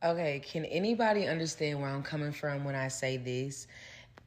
Okay, can anybody understand where I'm coming from when I say this?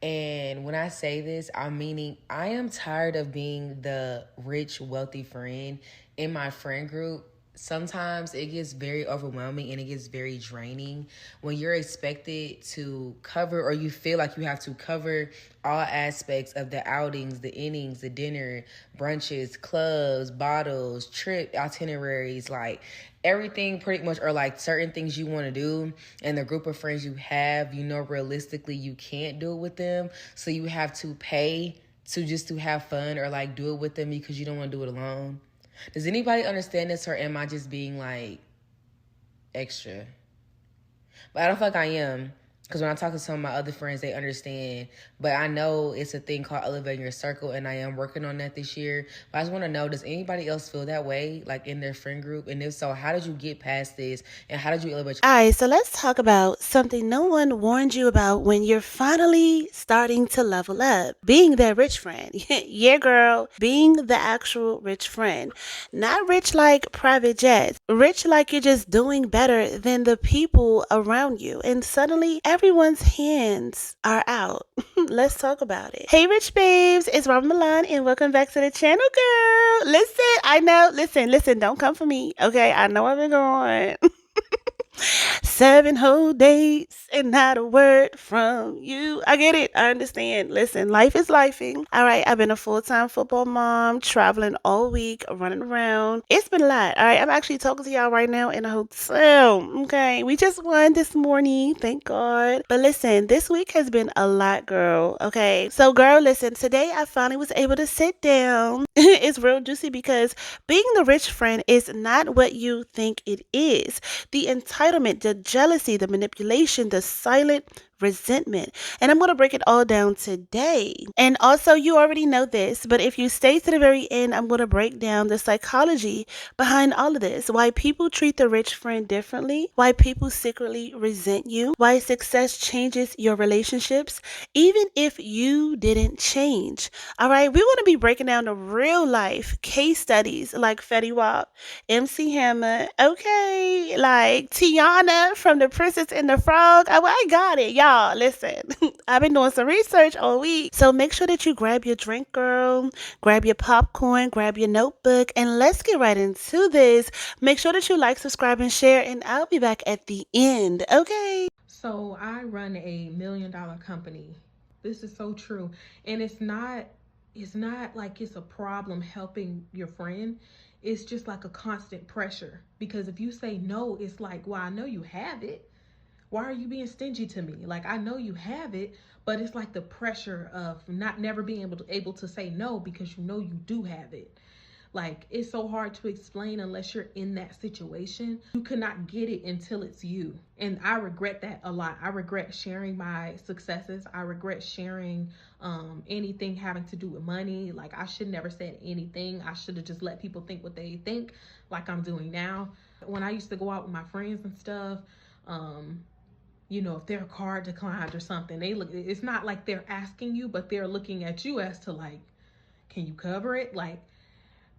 And when I say this, I'm meaning I am tired of being the rich, wealthy friend in my friend group. Sometimes it gets very overwhelming and it gets very draining when you're expected to cover, or you feel like you have to cover all aspects of the outings, the innings, the dinner, brunches, clubs, bottles, trip itineraries, like everything pretty much, or like certain things you want to do, and the group of friends you have, realistically you can't do it with them, so you have to pay to have fun or like do it with them because you don't want to do it alone. Does anybody understand this, or am I just being like extra? But I don't feel like I am. Because when I talk to some of my other friends, they understand. But I know it's a thing called elevating your circle, and I am working on that this year. But I just want to know, does anybody else feel that way, like in their friend group? And if so, how did you get past this? And how did you elevate All right, so let's talk about something no one warned you about when you're finally starting to level up. Being that rich friend. Yeah, girl. Being the actual rich friend. Not rich like private jets. Rich like you're just doing better than the people around you. And suddenly everyone's hands are out. Let's talk about it. Hey, Rich Babes. It's Robin Milan, and welcome back to the channel, girl. Listen, I know. Listen, don't come for me. Okay, I know I've been going. 7 whole days and not a word from you. I get it. I understand. Listen, life is lifing. All right, I've been a full-time football mom, traveling all week, running around. It's been a lot. All right, I'm actually talking to y'all right now in a hotel. Okay, we just won this morning. Thank God. But listen, this week has been a lot, girl. Okay, so girl, listen, today I finally was able to sit down. It's real juicy because being the rich friend is not what you think it is. The entitlement, the jealousy, the manipulation, the silent resentment. And I'm going to break it all down today. And also, you already know this, but if you stay to the very end, I'm going to break down the psychology behind all of this. Why people treat the rich friend differently, why people secretly resent you, why success changes your relationships, even if you didn't change. All right, we're going to be breaking down the real life case studies like Fetty Wap, MC Hammer, okay, like Tiana from The Princess and the Frog. I got it, y'all. Listen, I've been doing some research all week. So make sure that you grab your drink, girl, grab your popcorn, grab your notebook, and let's get right into this. Make sure that you like, subscribe, and share, and I'll be back at the end, okay? So I run a $1 million company. This is so true. And it's not like it's a problem helping your friend. It's just like a constant pressure. Because if you say no, it's like, well, I know you have it. Why are you being stingy to me? Like, I know you have it, but it's like the pressure of not never being able to say no because you know you do have it. Like, it's so hard to explain unless you're in that situation. You cannot get it until it's you. And I regret that a lot. I regret sharing my successes. I regret sharing anything having to do with money. Like, I should never said anything. I should have just let people think what they think, like I'm doing now. When I used to go out with my friends and stuff, if their card declined or something, they look, it's not like they're asking you, but they're looking at you as to like, can you cover it? Like,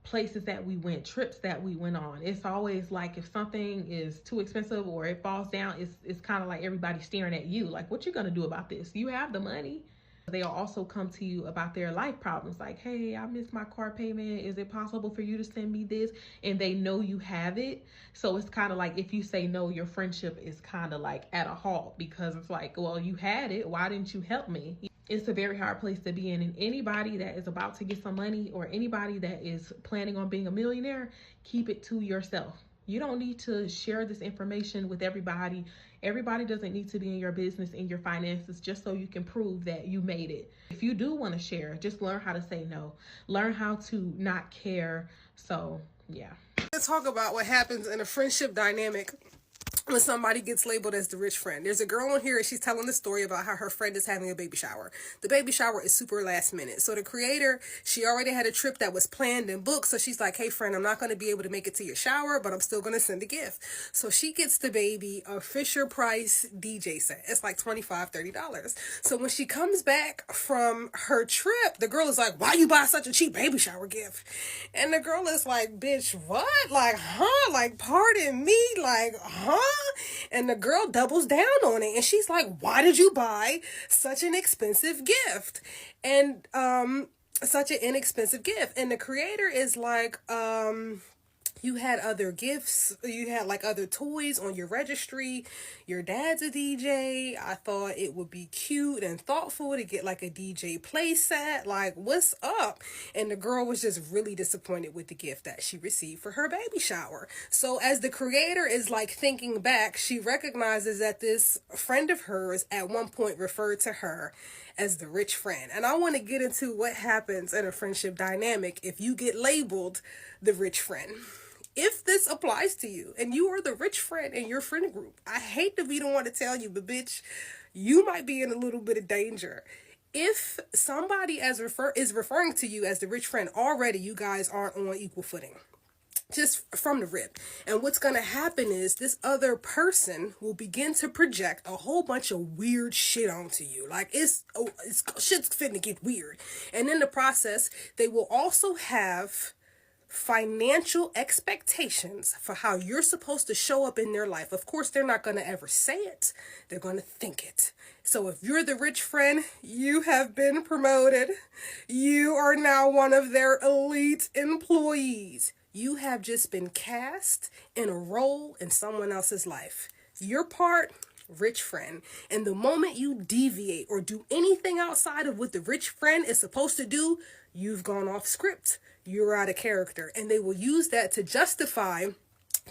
places that we went, trips that we went on. It's always like if something is too expensive or it falls down, it's kind of like everybody staring at you. Like, what you gonna do about this? You have the money. They'll also come to you about their life problems, like, hey, I missed my car payment. Is it possible for you to send me this? And they know you have it. So it's kind of like if you say no, your friendship is kind of like at a halt because it's like, well, you had it. Why didn't you help me? It's a very hard place to be in. And anybody that is about to get some money or anybody that is planning on being a millionaire, keep it to yourself. You don't need to share this information with everybody. Everybody doesn't need to be in your business and your finances just so you can prove that you made it. If you do want to share, just learn how to say no. Learn how to not care. So, yeah. Let's talk about what happens in a friendship dynamic when somebody gets labeled as the rich friend. There's a girl on here and she's telling the story about how her friend is having a baby shower. The baby shower is super last minute. So the creator, she already had a trip that was planned and booked. So she's like, hey friend, I'm not going to be able to make it to your shower, but I'm still going to send a gift. So she gets the baby a Fisher Price DJ set. It's like $25-$30. So when she comes back from her trip, the girl is like, why you buy such a cheap baby shower gift? And the girl is like, bitch, what? Like, huh? Like, pardon me? Like, huh? And the girl doubles down on it, and she's like, why did you buy such an expensive gift? And such an inexpensive gift. And the creator is like, you had other gifts, you had like other toys on your registry, your dad's a DJ, I thought it would be cute and thoughtful to get like a DJ play set, like what's up? And the girl was just really disappointed with the gift that she received for her baby shower. So as the creator is like thinking back, she recognizes that this friend of hers at one point referred to her as the rich friend. And I want to get into what happens in a friendship dynamic if you get labeled the rich friend. If this applies to you and you are the rich friend in your friend group, I hate to be the one to tell you, but bitch, you might be in a little bit of danger. If somebody is referring to you as the rich friend, already you guys aren't on equal footing. Just from the rip. And what's going to happen is this other person will begin to project a whole bunch of weird shit onto you. Like it's shit's finna get weird. And in the process, they will also have financial expectations for how you're supposed to show up in their life. Of course, they're not going to ever say it. They're going to think it. So if you're the rich friend, you have been promoted. You are now one of their elite employees. You have just been cast in a role in someone else's life. Your part, rich friend. And the moment you deviate or do anything outside of what the rich friend is supposed to do, you've gone off script. You're out of character. And they will use that to justify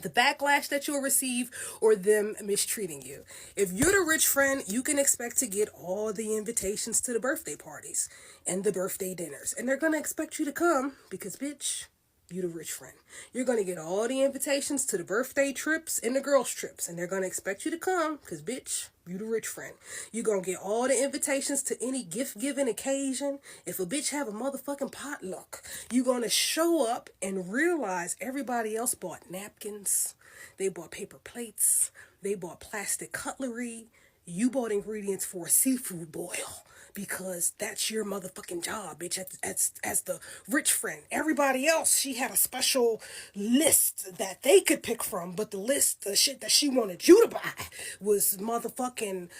the backlash that you'll receive or them mistreating you. If you're the rich friend, you can expect to get all the invitations to the birthday parties and the birthday dinners. And they're going to expect you to come because, bitch, you the rich friend. You're going to get all the invitations to the birthday trips and the girls trips. And they're going to expect you to come because, bitch, you the rich friend. You're going to get all the invitations to any gift-giving occasion. If a bitch have a motherfucking potluck, you're going to show up and realize everybody else bought napkins. They bought paper plates. They bought plastic cutlery. You bought ingredients for a seafood boil. Because that's your motherfucking job, bitch, as the rich friend. Everybody else, she had a special list that they could pick from, but the shit that she wanted you to buy was motherfucking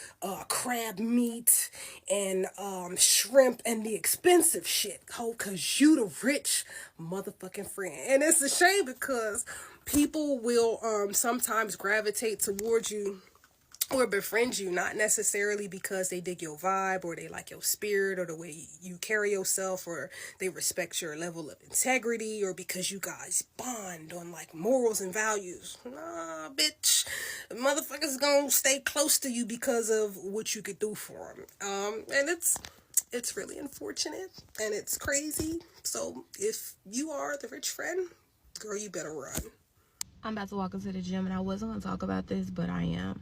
crab meat and shrimp and the expensive shit, because you the rich motherfucking friend. And it's a shame because people will sometimes gravitate towards you or befriend you, not necessarily because they dig your vibe or they like your spirit or the way you carry yourself or they respect your level of integrity or because you guys bond on like morals and values. Nah, bitch. Motherfuckers gonna stay close to you because of what you could do for them. And it's really unfortunate and it's crazy. So if you are the rich friend, girl, you better run. I'm about to walk into the gym and I wasn't going to talk about this, but I am.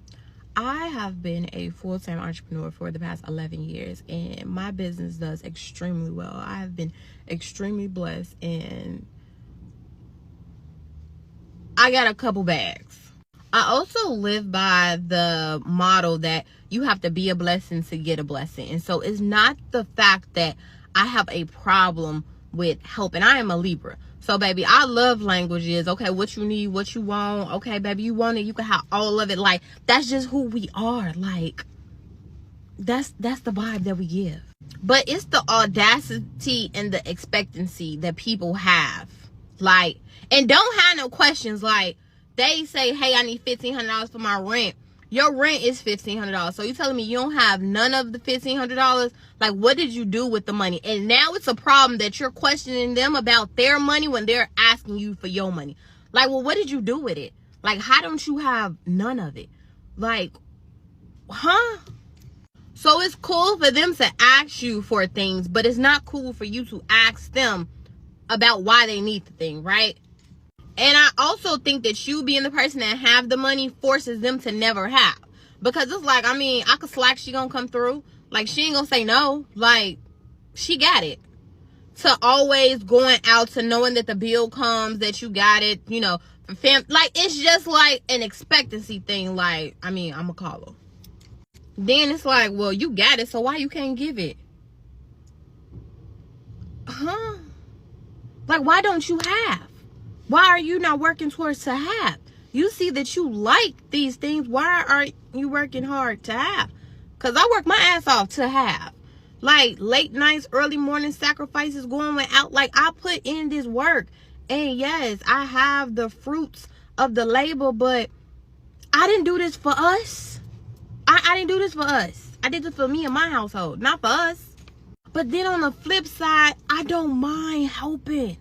I have been a full-time entrepreneur for the past 11 years and my business does extremely well. I have been extremely blessed and I got a couple bags. I also live by the motto that you have to be a blessing to get a blessing. And so it's not the fact that I have a problem with helping. I am a Libra. So, baby, I love languages. Okay, what you need, what you want. Okay, baby, you want it, you can have all of it. Like, that's just who we are. Like, that's the vibe that we give. But it's the audacity and the expectancy that people have. Like, and don't have no questions. Like, they say, hey, I need $1,500 for my rent. Your rent is $1,500. So you telling me you don't have none of the $1,500? Like, what did you do with the money? And now it's a problem that you're questioning them about their money when they're asking you for your money. Like, well, what did you do with it? Like, how don't you have none of it? Like, huh? So it's cool for them to ask you for things, but it's not cool for you to ask them about why they need the thing, right? And I also think that you being the person that have the money forces them to never have. Because it's like, I mean, I could slack, she gonna come through. Like, she ain't gonna say no. Like, she got it. To always going out to knowing that the bill comes, that you got it, you know, for like, it's just like an expectancy thing. Like, I mean, I'm gonna call her. Then it's like, well, you got it, so why you can't give it? Huh? Like, why don't you have? Why are you not working towards to have? You see that you like these things. Why are you working hard to have? Because I work my ass off to have. Like late nights, early morning sacrifices, going out. Like I put in this work. And yes, I have the fruits of the labor, but I didn't do this for us. I didn't do this for us. I did this for me and my household, not for us. But then on the flip side, I don't mind helping.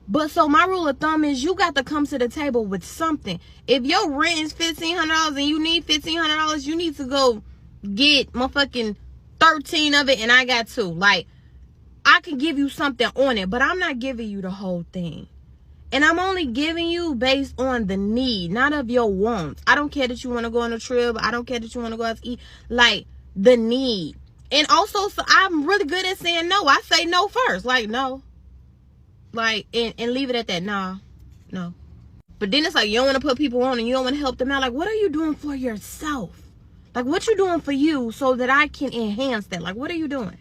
But so my rule of thumb is you got to come to the table with something. If your rent is $1,500 and you need $1,500, you need to go get motherfucking 13 of it and I got 2. Like, I can give you something on it, but I'm not giving you the whole thing. And I'm only giving you based on the need, not of your wants. I don't care that you want to go on a trip. I don't care that you want to go out to eat. Like, the need. And also, so I'm really good at saying no. I say no first. Like, no. Like, and leave it at that. Nah. No. But then it's like, you don't want to put people on and you don't want to help them out. Like, what are you doing for yourself? Like, what you doing for you so that I can enhance that? Like, what are you doing?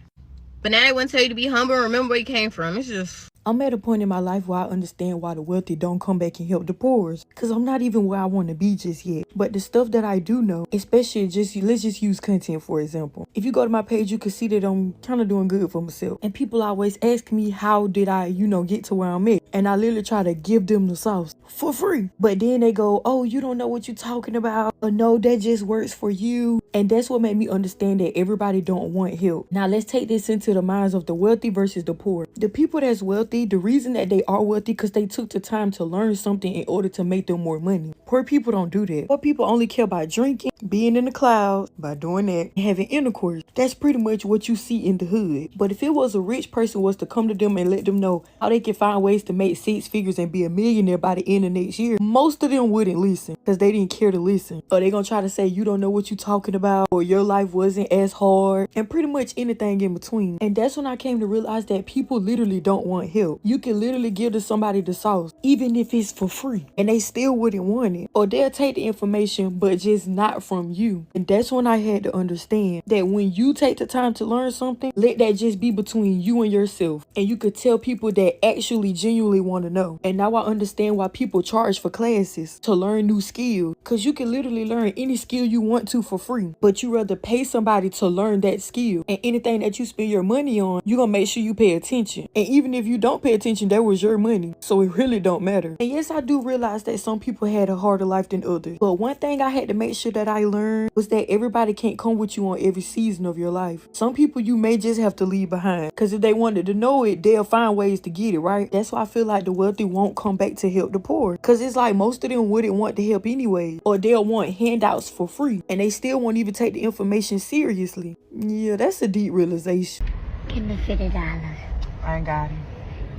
But now they want to tell you to be humble and remember where you came from. It's just... I'm at a point in my life where I understand why the wealthy don't come back and help the poor. Because I'm not even where I want to be just yet. But the stuff that I do know, especially let's just use content for example. If you go to my page, you can see that I'm kind of doing good for myself. And people always ask me, how did I, get to where I'm at? And I literally try to give them the sauce for free. But then they go, oh, you don't know what you're talking about. Or no, that just works for you. And that's what made me understand that everybody don't want help. Now let's take this into the minds of the wealthy versus the poor. The people that's wealthy, the reason that they are wealthy because they took the time to learn something in order to make them more money. Poor people don't do that. Poor people only care about drinking, being in the clouds, by doing that, and having intercourse. That's pretty much what you see in the hood. But if it was a rich person was to come to them and let them know how they can find ways to make 6 figures and be a millionaire by the end of next year, most of them wouldn't listen because they didn't care to listen. Or they gonna try to say you don't know what you're talking about, or your life wasn't as hard, and pretty much anything in between. And that's when I came to realize that people literally don't want help. You can literally give to somebody the sauce, even if it's for free, and they still wouldn't want it. Or they'll take the information, but just not from you. And that's when I had to understand that when you take the time to learn something, let that just be between you and yourself. And you could tell people that actually genuinely want to know. And now I understand why people charge for classes to learn new skills. Because you can literally learn any skill you want to for free. But you rather pay somebody to learn that skill. And anything that you spend your money on, you're going to make sure you pay attention. And even if you don't pay attention, that was your money. So it really don't matter. And yes, I do realize that some people had a harder life than others. But one thing I had to make sure that I learned was that everybody can't come with you on every season of your life. Some people you may just have to leave behind. Because if they wanted to know it, they'll find ways to get it, right? That's why I feel like the wealthy won't come back to help the poor. Because it's like most of them wouldn't want to help anyway. Or they'll want handouts for free. And they still won't even take the information seriously. Yeah, that's a deep realization. Give me $50. I ain't got it.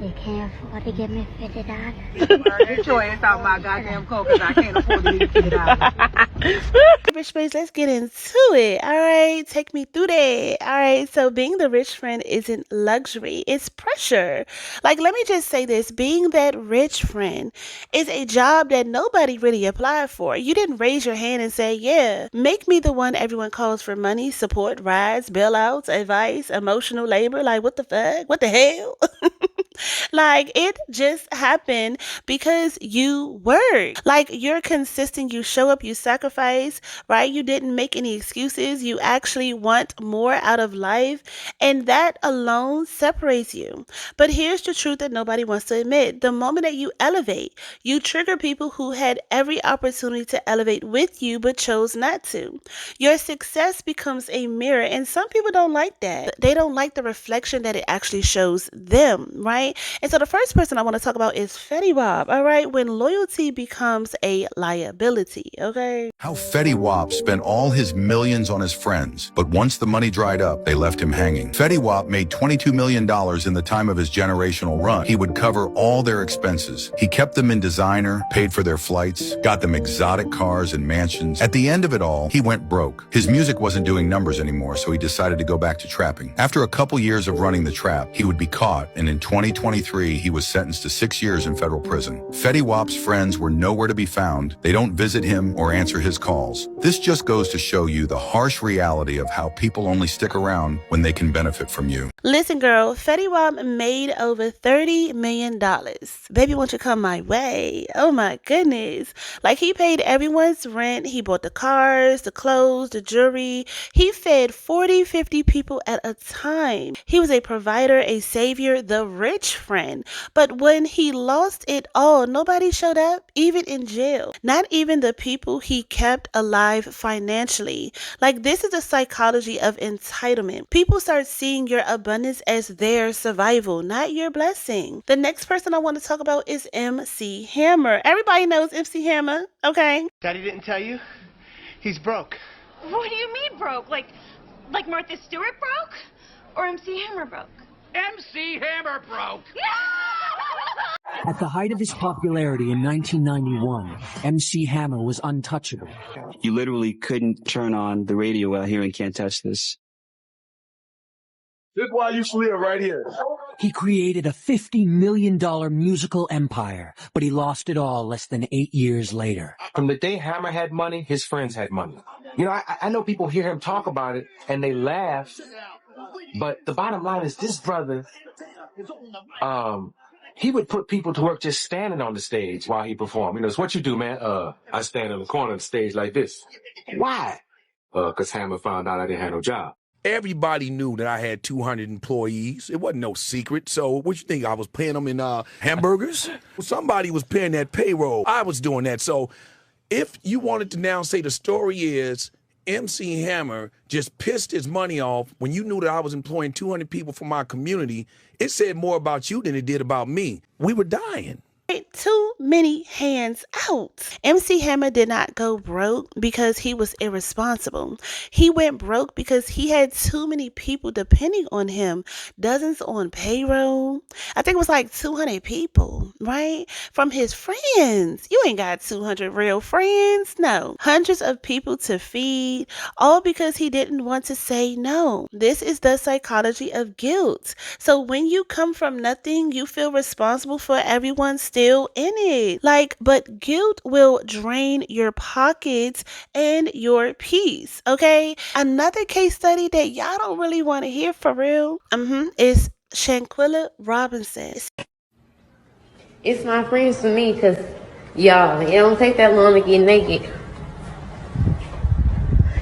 You can't afford to give me $50. Get your ass out my goddamn coat because I can't afford to give you $50. Rich Babes, let's get into it. All right, take me through that. All right, so being the rich friend isn't luxury, it's pressure. Like, let me just say this, being that rich friend is a job that nobody really applied for. You didn't raise your hand and say, yeah, make me the one everyone calls for money, support, rides, bailouts, advice, emotional labor. Like, what the fuck? What the hell? Like, it just happened because you work. Like, you're consistent, you show up, you sacrifice, right? You didn't make any excuses. You actually want more out of life, and that alone separates you. But here's the truth that nobody wants to admit. The moment that you elevate, you trigger people who had every opportunity to elevate with you but chose not to. Your success becomes a mirror, and some people don't like that. They don't like the reflection that it actually shows them, right? And so the first person I want to talk about is Fetty Wap, all right? When loyalty becomes a liability, okay? How Fetty Wap spent all his millions on his friends, but once the money dried up, they left him hanging. Fetty Wap made $22 million in the time of his generational run. He would cover all their expenses. He kept them in designer, paid for their flights, got them exotic cars and mansions. At the end of it all, he went broke. His music wasn't doing numbers anymore, so he decided to go back to trapping. After a couple years of running the trap, he would be caught, and in 2020, 2023, he was sentenced to 6 years in federal prison. Fetty Wap's friends were nowhere to be found. They don't visit him or answer his calls. This just goes to show you the harsh reality of how people only stick around when they can benefit from you. Listen, girl, Fetty Wap made over $30 million. Baby, won't you come my way? Oh my goodness. Like, he paid everyone's rent. He bought the cars, the clothes, the jewelry. He fed 40, 50 people at a time. He was a provider, a savior, the rich friend. But when he lost it all, nobody showed up, even in jail. Not even the people he kept alive financially. Like, this is the psychology of entitlement. People start seeing your abundance as their survival, not your blessing. The next person I want to talk about is MC Hammer. Everybody knows MC Hammer, okay? Daddy didn't tell you? He's broke. What do you mean broke? Like Martha Stewart broke? Or MC Hammer broke? MC Hammer broke! At the height of his popularity in 1991, MC Hammer was untouchable. You literally couldn't turn on the radio without hearing Can't Touch This. This is why you should live right here. He created a $50 million musical empire, but he lost it all less than 8 years later. From the day Hammer had money, his friends had money. You know, I know people hear him talk about it and they laugh, but the bottom line is this brother, he would put people to work just standing on the stage while he performed. You know, it's what you do, man. I stand in the corner of the stage like this. Why? Because Hammer found out I didn't have no job. Everybody knew that I had 200 employees. It wasn't no secret. So what you think? I was paying them in hamburgers? Well, somebody was paying that payroll. I was doing that. So if you wanted to now say the story is MC Hammer just pissed his money off when you knew that I was employing 200 people from my community, it said more about you than it did about me. We were dying. Too many hands out. MC Hammer did not go broke because he was irresponsible. He went broke because he had too many people depending on him. Dozens on payroll. I think it was like 200 people, right? From his friends. You ain't got 200 real friends. No. Hundreds of people to feed, all because he didn't want to say no. This is the psychology of guilt. So when you come from nothing, you feel responsible for everyone still in it. But guilt will drain your pockets and your peace, okay? Another case study that y'all don't really want to hear for real, is Shanquella Robinson. It's my friends to me because, y'all, it don't take that long to get naked.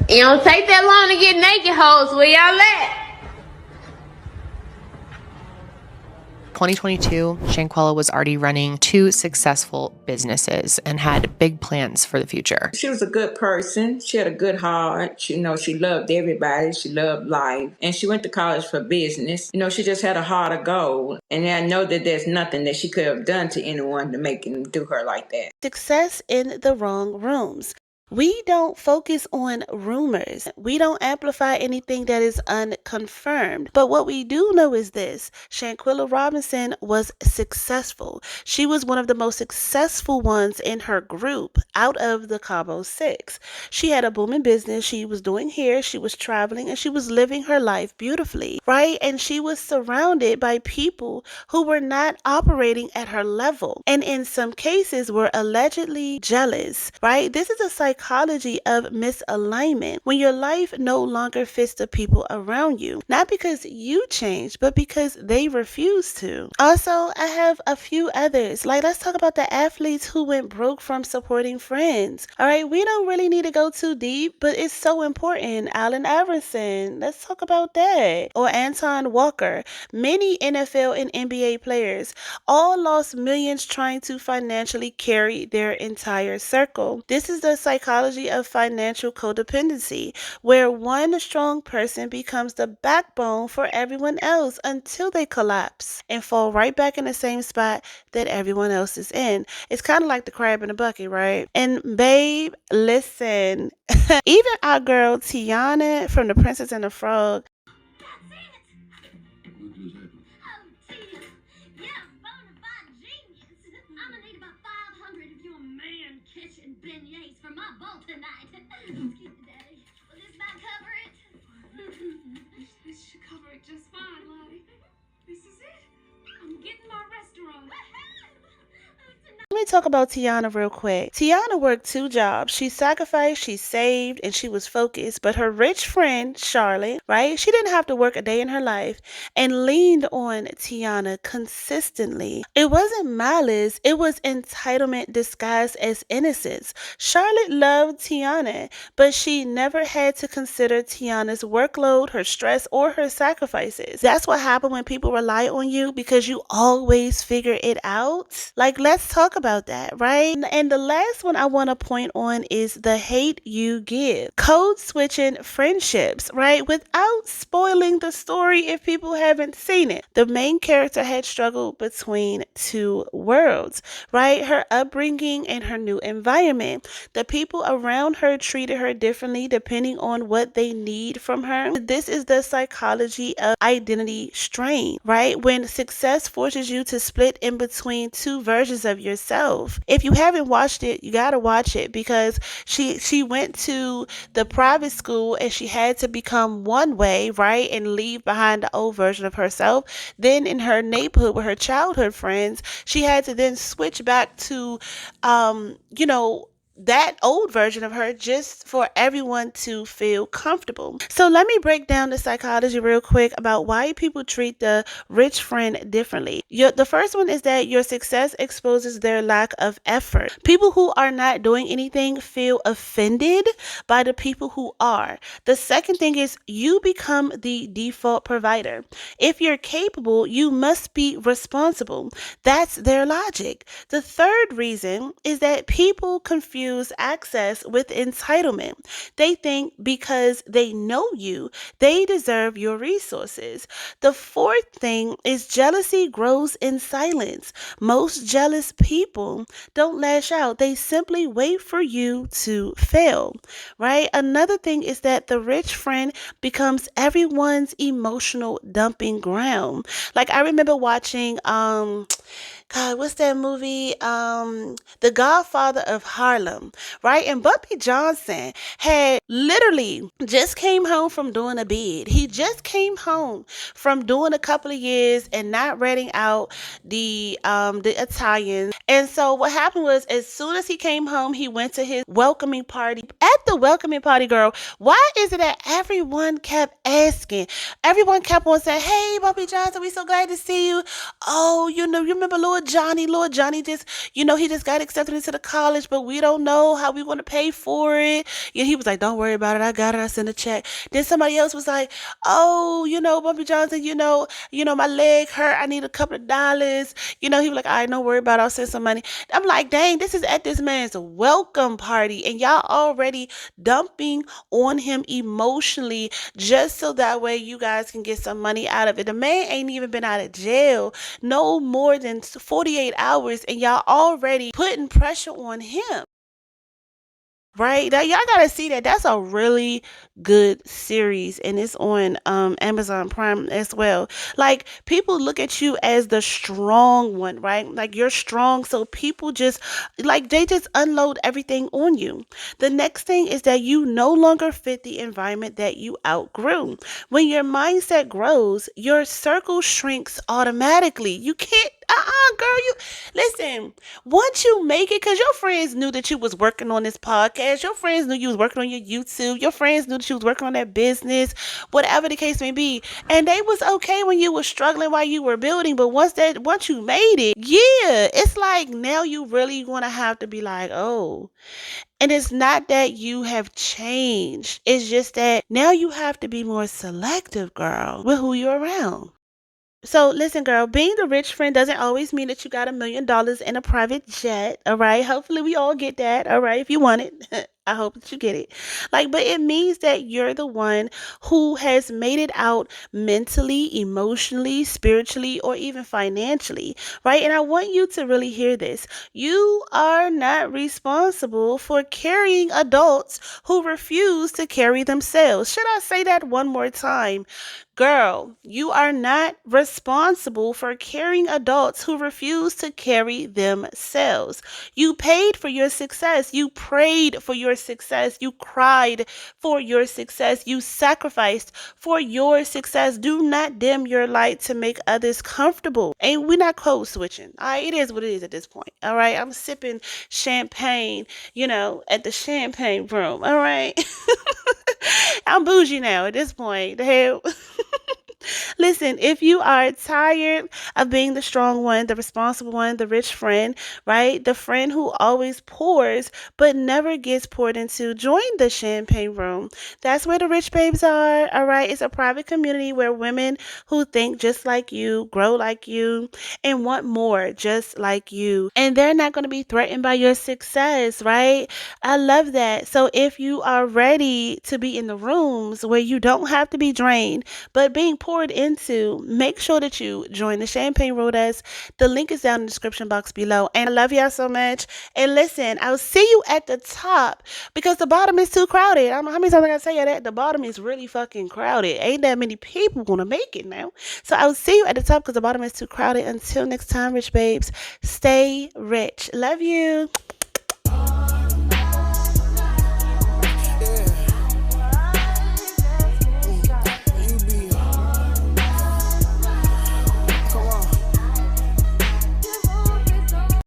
It don't take that long to get naked, hoes. Where y'all at? 2022, Shanquella was already running 2 successful businesses and had big plans for the future. She was a good person. She had a good heart. She loved everybody. She loved life. And she went to college for business. She just had a heart of gold. And I know that there's nothing that she could have done to anyone to make them do her like that. Success in the wrong rooms. We don't focus on rumors. We don't amplify anything that is unconfirmed. But what we do know is this. Shanquella Robinson was successful. She was one of the most successful ones in her group out of the Cabo Six. She had a booming business. She was doing hair. She was traveling and she was living her life beautifully, right? And she was surrounded by people who were not operating at her level. And in some cases were allegedly jealous, right? This is a psychology of misalignment when your life no longer fits the people around you, not because you changed, but because they refuse to. Also, I have a few others. Let's talk about the athletes who went broke from supporting friends. All right, we don't really need to go too deep, but it's so important. Allen Iverson, let's talk about that. Or Anton Walker. Many NFL and NBA players all lost millions trying to financially carry their entire circle. This is the psychology of financial codependency, where one strong person becomes the backbone for everyone else until they collapse and fall right back in the same spot that everyone else is in. It's kind of like the crab in the bucket, right? And babe, listen, even our girl Tiana from The Princess and the Frog, This should cover it just fine, Lottie. This is it. I'm getting my talk about Tiana real quick. Tiana worked 2 jobs. She sacrificed, she saved, and she was focused. But her rich friend, Charlotte, right? She didn't have to work a day in her life and leaned on Tiana consistently. It wasn't malice, it was entitlement disguised as innocence. Charlotte loved Tiana, but she never had to consider Tiana's workload, her stress, or her sacrifices. That's what happened when people rely on you, because you always figure it out. Like, let's talk about that, right? And the last one I want to point on is the hate you give. Code switching friendships, right? Without spoiling the story if people haven't seen it. The main character had struggled between 2 worlds, right? Her upbringing and her new environment. The people around her treated her differently depending on what they need from her. This is the psychology of identity strain, right? When success forces you to split in between 2 versions of yourself. If you haven't watched it, you gotta watch it, because she went to the private school and she had to become one way, right? And leave behind the old version of herself. Then in her neighborhood with her childhood friends, she had to then switch back to, that old version of her, just for everyone to feel comfortable. So let me break down the psychology real quick about why people treat the rich friend differently. The first one is that your success exposes their lack of effort. People who are not doing anything feel offended by the people who are. The second thing is you become the default provider. If you're capable, you must be responsible. That's their logic. The third reason is that people confuse access with entitlement. They think because they know you, they deserve your resources. The fourth thing is jealousy grows in silence. Most jealous people don't lash out. They simply wait for you to fail, right? Another thing is that the rich friend becomes everyone's emotional dumping ground. Like, I remember watching, God, what's that movie? The Godfather of Harlem, right? And Bumpy Johnson had literally just came home from doing a bid. He just came home from doing a couple of years and not renting out the Italians. And so what happened was, as soon as he came home, he went to his welcoming party. At the welcoming party, girl, why is it that everyone kept asking? Everyone kept on saying, "Hey, Bumpy Johnson, we so glad to see you. Oh, you remember Lord Johnny just, he just got accepted into the college, but we don't know how we want to pay for it." And he was like, "Don't worry about it. I got it. I sent a check." Then somebody else was like, "Oh, Bumpy Johnson, my leg hurt. I need a couple of dollars." He was like, "All right, don't worry about it. I'll send some money." I'm like, dang, this is at this man's welcome party, and y'all already dumping on him emotionally just so that way you guys can get some money out of it. The man ain't even been out of jail no more than 48 hours, and y'all already putting pressure on him. Right? Now, y'all gotta see that. That's a really good series, and it's on Amazon Prime as well. Like, people look at you as the strong one, right? Like, you're strong, so people just they just unload everything on you. The next thing is that you no longer fit the environment that you outgrew. When your mindset grows, your circle shrinks automatically. You can't, girl, you listen. Once you make it, because your friends knew that you was working on this podcast, your friends knew you was working on your YouTube, your friends knew that you was working on that business, whatever the case may be, and they was okay when you were struggling while you were building. But once you made it, yeah, it's like now you really want to have to be like, oh. And it's not that you have changed. It's just that now you have to be more selective, girl, with who you're around. So listen, girl, being the rich friend doesn't always mean that you got $1 million in a private jet. All right. Hopefully we all get that. All right. If you want it, I hope that you get it. But it means that you're the one who has made it out mentally, emotionally, spiritually, or even financially. Right. And I want you to really hear this. You are not responsible for carrying adults who refuse to carry themselves. Should I say that one more time? Girl, you are not responsible for carrying adults who refuse to carry themselves. You paid for your success. You prayed for your success. You cried for your success. You sacrificed for your success. Do not dim your light to make others comfortable. And we're not code switching. All right, it is what it is at this point. All right, I'm sipping champagne, at the champagne room. All right. I'm bougie now at this point. The hell. Listen, if you are tired of being the strong one, the responsible one, the rich friend, right? The friend who always pours but never gets poured into, join the champagne room. That's where the rich babes are, all right? It's a private community where women who think just like you, grow like you, and want more just like you. And they're not going to be threatened by your success, right? I love that. So if you are ready to be in the rooms where you don't have to be drained, but being poured into, make sure that you join the Champagne Rodas. The link is down in the description box below. And I love y'all so much. And listen, I'll see you at the top because the bottom is too crowded. I don't know how many times I gotta tell you that. The bottom is really fucking crowded. Ain't that many people gonna make it now. So I'll see you at the top because the bottom is too crowded. Until next time, rich babes, stay rich. Love you.